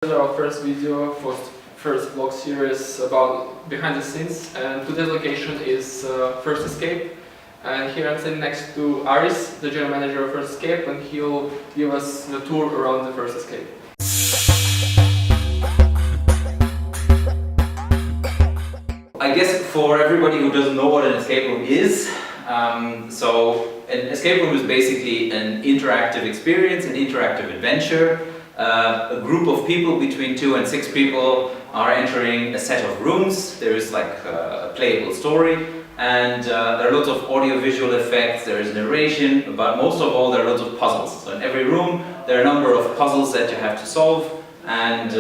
Our first video, first vlog series about behind the scenes, and today's location is First Escape. And here I'm sitting next to Aris, the general manager of First Escape, and he'll give us the tour around the First Escape. I guess for everybody who doesn't know what an escape room is, so an escape room is basically an interactive experience, an interactive adventure. A group of people, between 2 and 6 people, are entering a set of rooms. There is like a playable story, and there are lots of audio-visual effects, there is narration, but most of all there are lots of puzzles. So in every room there are a number of puzzles that you have to solve, and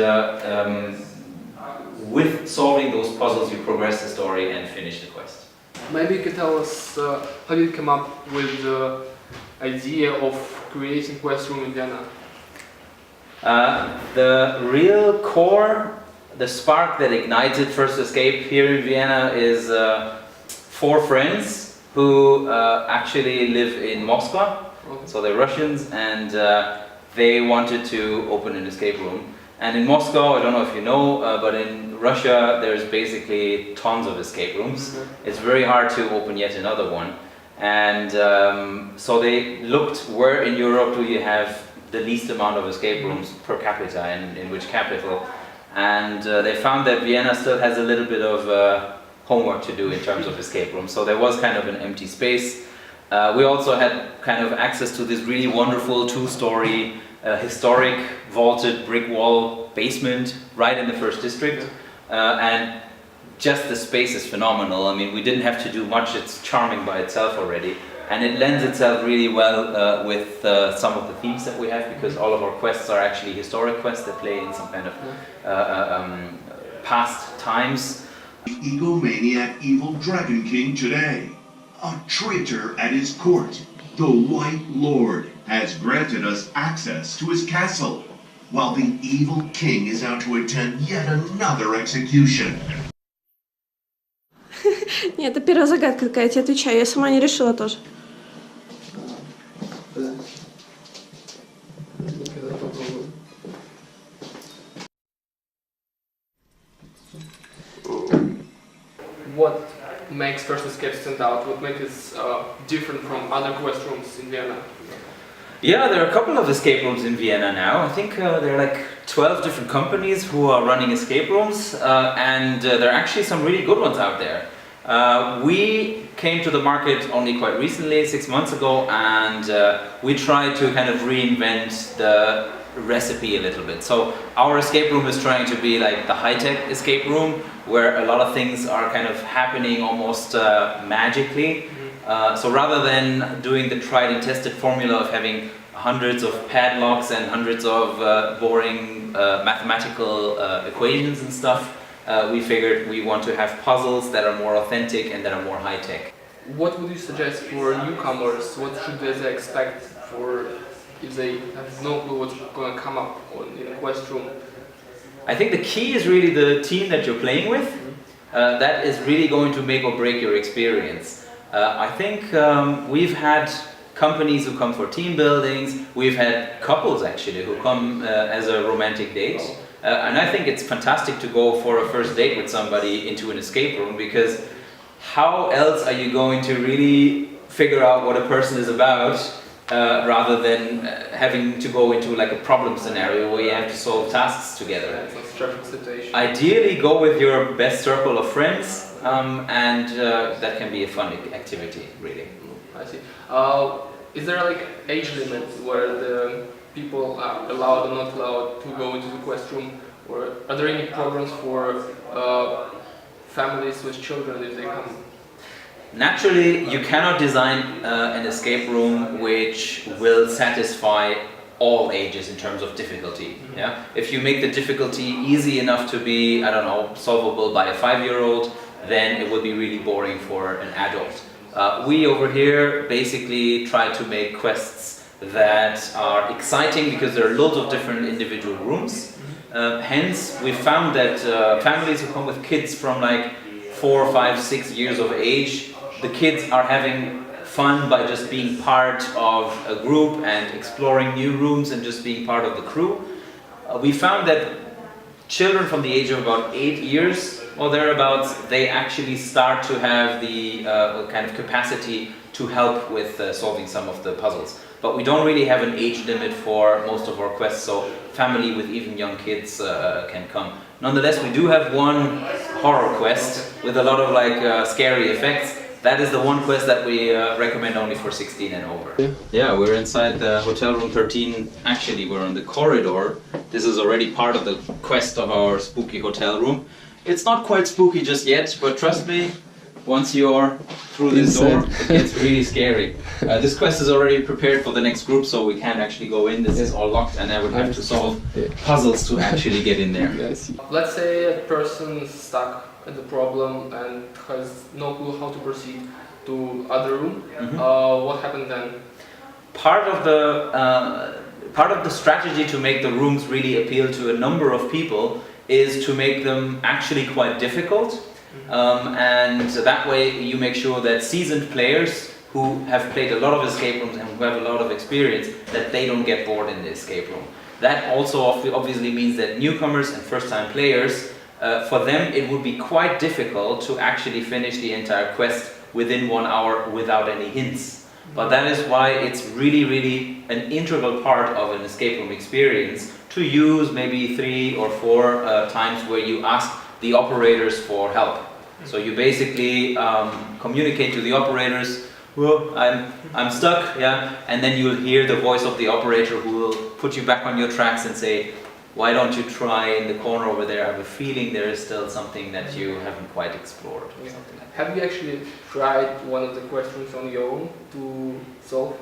with solving those puzzles you progress the story and finish the quest. Maybe you could tell us how you come up with the idea of creating quest room in Vienna? The real core, the spark that ignited First Escape here in Vienna is 4 friends who actually live in Moscow. Okay. So they're Russians, and they wanted to open an escape room. And in Moscow, I don't know if you know, but in Russia there's basically tons of escape rooms. Mm-hmm. It's very hard to open yet another one. And so they looked, where in Europe do you have the least amount of escape rooms per capita, and in which capital, and they found that Vienna still has a little bit of homework to do in terms of escape rooms, so there was kind of an empty space. We also had kind of access to this really wonderful 2-story historic vaulted brick wall basement right in the first district, and just the space is phenomenal. I mean, we didn't have to do much, it's charming by itself already. And it lends itself really well with some of the themes that we have, because all of our quests are actually historic quests that play in some kind of past times. The egomaniac evil Dragon King today, a traitor at his court, the White Lord, has granted us access to his castle, while the evil king is out to attend yet another execution. Нет, это первая загадка какая, я тебе отвечаю, я сама не решила тоже. What makes First Escape stand out? What makes it different from other quest rooms in Vienna? Yeah, there are a couple of escape rooms in Vienna now. I think there are like 12 different companies who are running escape rooms, and there are actually some really good ones out there. We came to the market only quite recently, 6 months ago, and we tried to kind of reinvent the recipe a little bit. So our escape room is trying to be like the high-tech escape room, where a lot of things are kind of happening almost magically. So rather than doing the tried and tested formula of having hundreds of padlocks and hundreds of boring mathematical equations and stuff, we figured we want to have puzzles that are more authentic and that are more high-tech. What would you suggest for newcomers? What should they expect for if they have no clue what's going to come up in a quest room? I think the key is really the team that you're playing with. That is really going to make or break your experience. I think we've had companies who come for team buildings, we've had couples actually who come as a romantic date. And I think it's fantastic to go for a first date with somebody into an escape room, because how else are you going to really figure out what a person is about rather than having to go into like a problem scenario where you have to solve tasks together. It's a stressful situation. Ideally go with your best circle of friends, and that can be a fun activity, really. I see. Is there like age limit where the people are allowed or not allowed to go into the quest room, or are there any programs for families with children if they come? Naturally, you cannot design an escape room which will satisfy all ages in terms of difficulty. Yeah? If you make the difficulty easy enough to be, I don't know, solvable by a 5-year-old, then it will be really boring for an adult. We over here basically try to make quests that are exciting because there are loads of different individual rooms. Hence, we found that families who come with kids from like 4, 5, 6 years of age, the kids are having fun by just being part of a group and exploring new rooms and just being part of the crew. We found that children from the age of about 8 years or thereabouts, they actually start to have the kind of capacity to help with solving some of the puzzles. But we don't really have an age limit for most of our quests, so family with even young kids can come. Nonetheless, we do have one horror quest with a lot of scary effects. That is the one quest that we recommend only for 16 and over. Yeah, we're inside the hotel room 13. Actually, we're on the corridor. This is already part of the quest of our spooky hotel room. It's not quite spooky just yet, but trust me, once you're through this door, it gets really scary. This quest is already prepared for the next group, so we can't actually go in. This is all locked, and I would have to solve puzzles to actually get in there. Let's say a person is stuck at the problem and has no clue how to proceed to other room. What happened then? Part of the strategy to make the rooms really appeal to a number of people is to make them actually quite difficult. And that way you make sure that seasoned players who have played a lot of escape rooms and who have a lot of experience, that they don't get bored in the escape room. That also obviously means that newcomers and first-time players, for them it would be quite difficult to actually finish the entire quest within 1 hour without any hints. But that is why it's really an integral part of an escape room experience to use maybe 3 or 4 times where you ask the operators for help. So you basically communicate to the operators, well, I'm stuck, yeah, and then you'll hear the voice of the operator who will put you back on your tracks and say, why don't you try in the corner over there? I have a feeling there is still something that you haven't quite explored. Yeah. Have you actually tried one of the questions on your own to solve?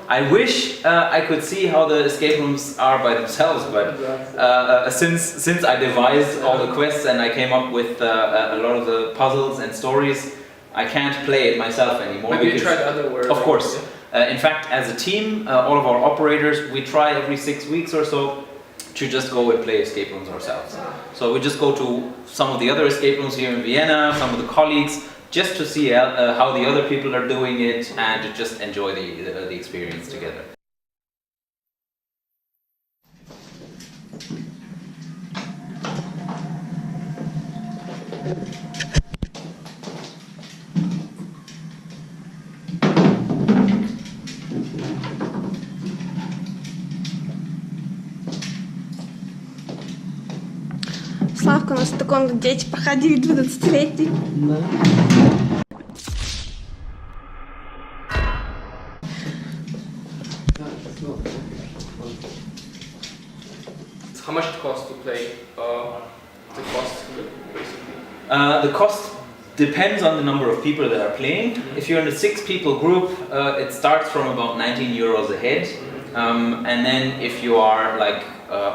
I wish I could see how the escape rooms are by themselves, but since I devised all the quests and I came up with a lot of the puzzles and stories, I can't play it myself anymore. Maybe you tried other words. Of course. In fact, as a team, all of our operators, we try every 6 weeks or so to just go and play escape rooms ourselves. So we just go to some of the other escape rooms here in Vienna, some of the colleagues, just to see how the other people are doing it and to just enjoy the experience together. Славка, у нас в таком дети походили 12-летние. Да. How much it costs to play? The cost, basically. The cost depends on the number of people that are playing. If you're in a 6-people group, it starts from about 19 euros a head. And then if you are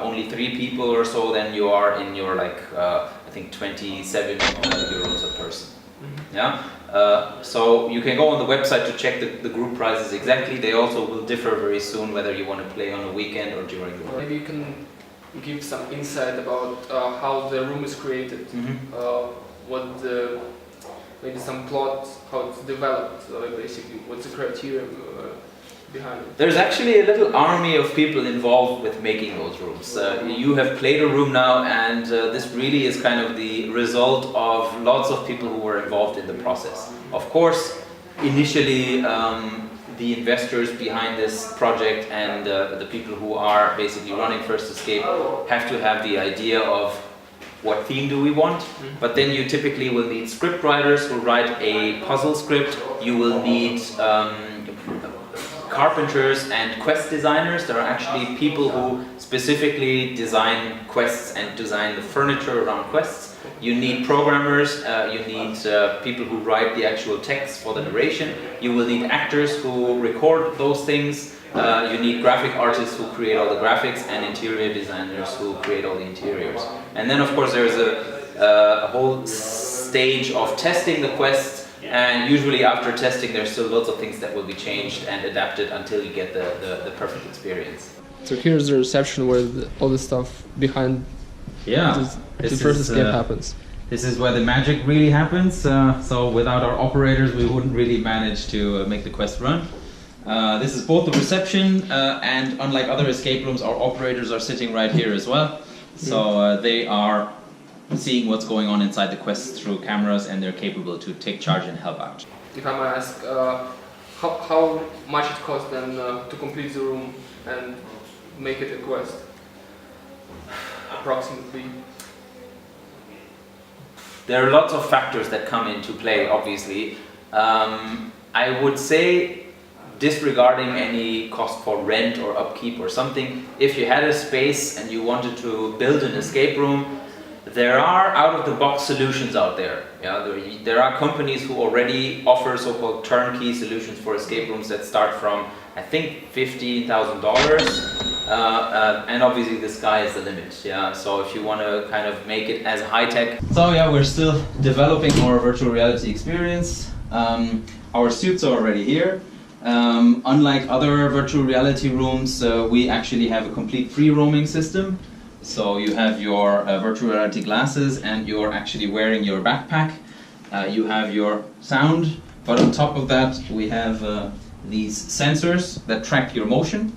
only 3 people or so, then you are in your I think 27 euros a person. Yeah. So you can go on the website to check the group prices exactly. They also will differ very soon whether you want to play on a weekend or during the week. Maybe you can give some insight about how the room is created, maybe some plot, how it's developed, basically what's the criteria behind it. There's actually a little army of people involved with making those rooms. You have played a room now, and this really is kind of the result of lots of people who were involved in the process. Of course, initially the investors behind this project and the people who are basically running First Escape have to have the idea of what theme do we want, but then you typically will need script writers who write a puzzle script. You will need carpenters and quest designers. There are actually people who specifically design quests and design the furniture around quests. You need programmers, you need people who write the actual text for the narration. You will need actors who record those things. You need graphic artists who create all the graphics and interior designers who create all the interiors. And then of course there's a whole stage of testing the quests. And usually after testing there's still lots of things that will be changed and adapted until you get the perfect experience. So here's the reception where all the stuff behind the First Escape happens. This is where the magic really happens. So without our operators we wouldn't really manage to make the quest run. This is both the reception and unlike other escape rooms, our operators are sitting right here as well. So they are seeing what's going on inside the Quest through cameras, and they're capable to take charge and help out. If I may ask, how much it costs then to complete the room and make it a quest? Approximately. There are lots of factors that come into play, obviously. I would say, disregarding any cost for rent or upkeep or something, if you had a space and you wanted to build an escape room, there are out-of-the-box solutions out there. Yeah, there are companies who already offer so-called turnkey solutions for escape rooms that start from, I think, $15,000, and obviously the sky is the limit. Yeah, so if you want to kind of make it as high-tech. So yeah, we're still developing our virtual reality experience. Our suits are already here. Unlike other virtual reality rooms, we actually have a complete free roaming system. So you have your virtual reality glasses and you're actually wearing your backpack. You have your sound, but on top of that we have these sensors that track your motion.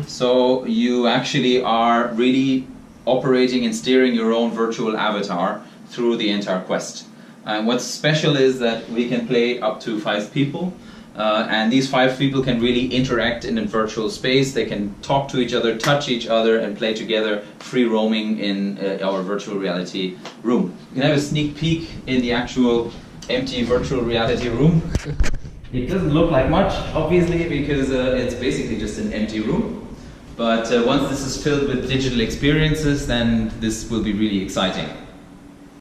So you actually are really operating and steering your own virtual avatar through the entire quest. And what's special is that we can play up to 5 people. And these 5 people can really interact in a virtual space. They can talk to each other, touch each other, and play together, free roaming in our virtual reality room. You can have a sneak peek in the actual empty virtual reality room. It doesn't look like much, obviously, because it's basically just an empty room. But once this is filled with digital experiences, then this will be really exciting.